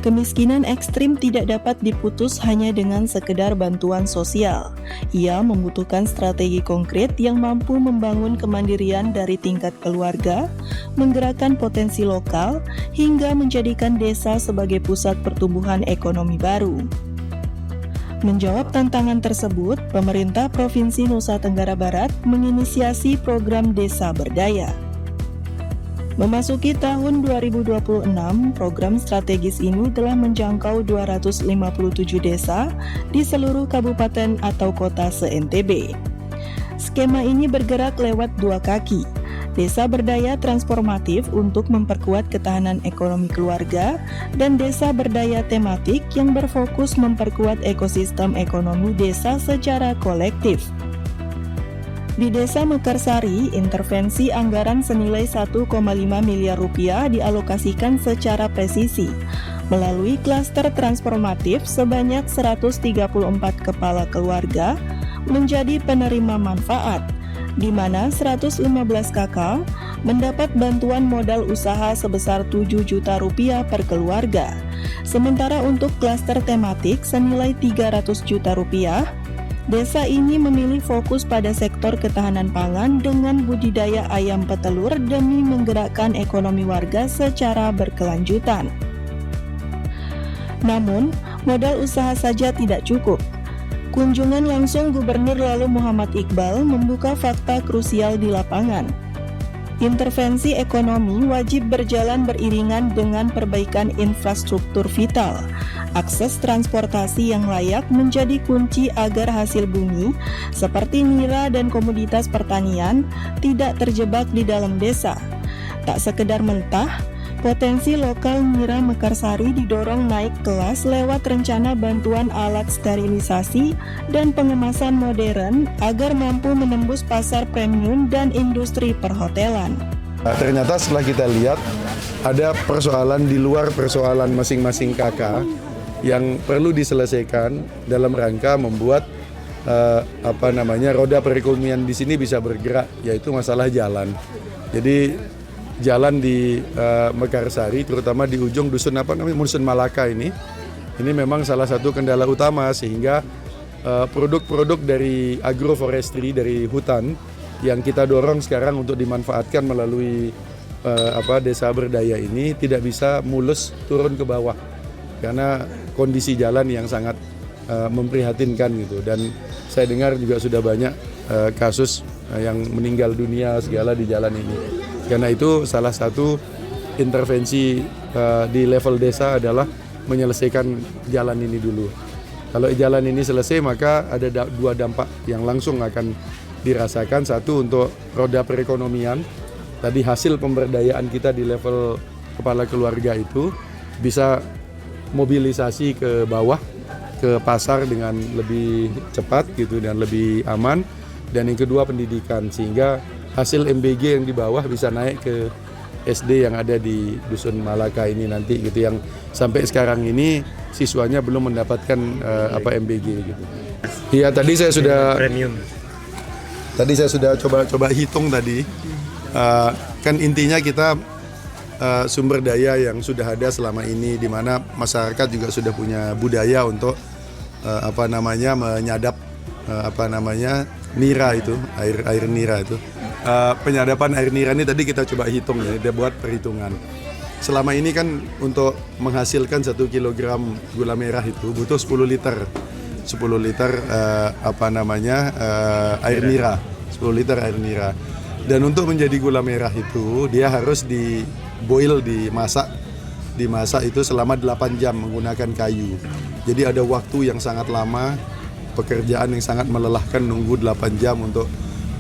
Kemiskinan ekstrim tidak dapat diputus hanya dengan sekedar bantuan sosial. Ia membutuhkan strategi konkret yang mampu membangun kemandirian dari tingkat keluarga, menggerakkan potensi lokal, hingga menjadikan desa sebagai pusat pertumbuhan ekonomi baru. Menjawab tantangan tersebut, pemerintah Provinsi Nusa Tenggara Barat menginisiasi program Desa Berdaya. Memasuki tahun 2026, program strategis ini telah menjangkau 257 desa di seluruh kabupaten atau kota se-NTB. Skema ini bergerak lewat dua kaki. Desa berdaya transformatif untuk memperkuat ketahanan ekonomi keluarga, dan desa berdaya tematik yang berfokus memperkuat ekosistem ekonomi desa secara kolektif. Di Desa Mekarsari, intervensi anggaran senilai 1,5 miliar rupiah dialokasikan secara presisi melalui klaster transformatif sebanyak 134 kepala keluarga menjadi penerima manfaat, di mana 115 KK mendapat bantuan modal usaha sebesar 7 juta rupiah per keluarga. Sementara untuk klaster tematik senilai 300 juta rupiah, desa ini memilih fokus pada sektor ketahanan pangan dengan budidaya ayam petelur demi menggerakkan ekonomi warga secara berkelanjutan. Namun, modal usaha saja tidak cukup. Kunjungan langsung Gubernur Lalu Muhammad Iqbal membuka fakta krusial di lapangan. Intervensi ekonomi wajib berjalan beriringan dengan perbaikan infrastruktur vital. Akses transportasi yang layak menjadi kunci agar hasil bumi seperti nira dan komoditas pertanian tidak terjebak di dalam desa. Tak sekedar mentah, potensi lokal nira Mekarsari didorong naik kelas lewat rencana bantuan alat sterilisasi dan pengemasan modern agar mampu menembus pasar premium dan industri perhotelan. Ternyata setelah kita lihat ada persoalan di luar persoalan masing-masing kakak yang perlu diselesaikan dalam rangka membuat roda perekonomian di sini bisa bergerak, yaitu masalah jalan. Jadi jalan di Mekarsari, terutama di ujung dusun Dusun Malaka ini memang salah satu kendala utama, sehingga produk-produk dari agroforestry, dari hutan yang kita dorong sekarang untuk dimanfaatkan melalui desa berdaya ini tidak bisa mulus turun ke bawah karena kondisi jalan yang sangat memprihatinkan gitu. Dan saya dengar juga sudah banyak kasus yang meninggal dunia segala di jalan ini. Karena itu salah satu intervensi di level desa adalah menyelesaikan jalan ini dulu. Kalau jalan ini selesai, maka ada dua dampak yang langsung akan dirasakan. Satu, untuk roda perekonomian, tadi hasil pemberdayaan kita di level kepala keluarga itu bisa mobilisasi ke bawah, ke pasar dengan lebih cepat gitu dan lebih aman. Dan yang kedua, pendidikan, sehingga hasil MBG yang di bawah bisa naik ke SD yang ada di Dusun Malaka ini nanti gitu, yang sampai sekarang ini siswanya belum mendapatkan MBG gitu. Iya, tadi saya sudah coba hitung tadi. Kan intinya kita sumber daya yang sudah ada selama ini, di mana masyarakat juga sudah punya budaya untuk menyadap nira itu, air nira itu. Penyadapan air nira ini tadi kita coba hitung ya, dia buat perhitungan. Selama ini kan untuk menghasilkan 1 kilogram gula merah itu butuh 10 liter. 10 liter air nira, 10 liter air nira. Dan untuk menjadi gula merah itu dia harus dimasak itu selama 8 jam menggunakan kayu. Jadi ada waktu yang sangat lama, pekerjaan yang sangat melelahkan, nunggu 8 jam untuk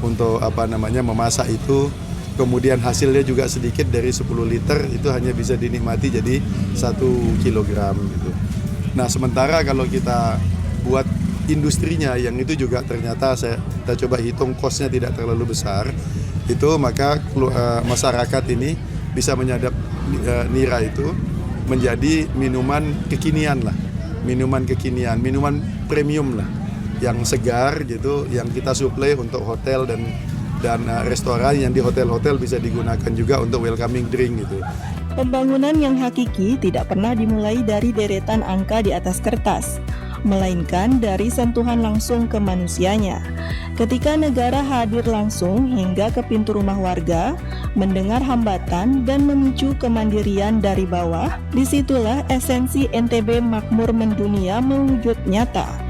memasak itu. Kemudian hasilnya juga sedikit, dari 10 liter itu hanya bisa dinikmati jadi 1 kilogram gitu. Nah, sementara kalau kita buat industrinya yang itu juga ternyata kita coba hitung kosnya tidak terlalu besar, itu maka masyarakat ini bisa menyadap nira itu menjadi minuman kekinian, minuman premium lah, yang segar gitu, yang kita suplai untuk hotel dan dan restoran yang di hotel-hotel bisa digunakan juga untuk welcoming drink gitu. Pembangunan yang hakiki tidak pernah dimulai dari deretan angka di atas kertas, melainkan dari sentuhan langsung ke manusianya. Ketika negara hadir langsung hingga ke pintu rumah warga, mendengar hambatan dan memicu kemandirian dari bawah, disitulah esensi NTB makmur mendunia mewujud nyata.